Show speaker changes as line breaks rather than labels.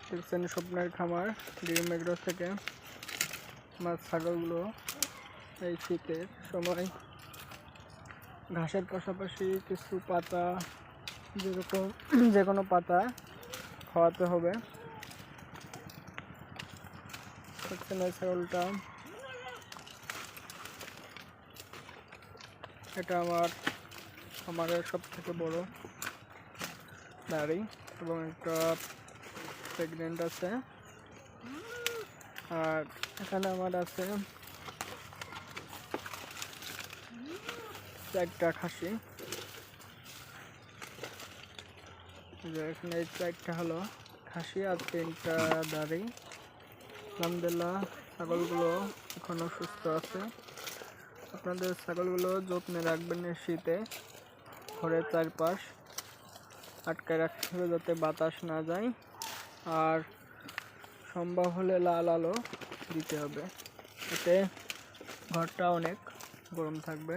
দেখছেন স্বপ্নের খামার ডিম এগ্রো থেকে আমার ছাগলগুলো এই শীতের সময় ঘাসের পাশাপাশি কিছু পাতা যেরকম যে কোনো পাতা খাওয়াতে হবে। দেখছেন এই ছাগলটা, এটা আমার খামারের সব থেকে বড় দাঁড়ি এবং একটা প্রেগনেন্ট আছে। আর এখানে আমার আছে 4টা খাসি। এখানে 4টা হলো খাসি আর 3টা দাঁড়ি। আলহামদুলিল্লাহ ছাগলগুলো এখনো সুস্থ আছে। আপনাদের ছাগলগুলো যত্নে রাখবেন শীতে, ঘরের চারপাশ আটকায় রাখতে হবে যাতে বাতাস না যায়, আর সম্ভব হলে লাল আলো দিতে হবে, এতে ঘরটা অনেক গরম থাকবে।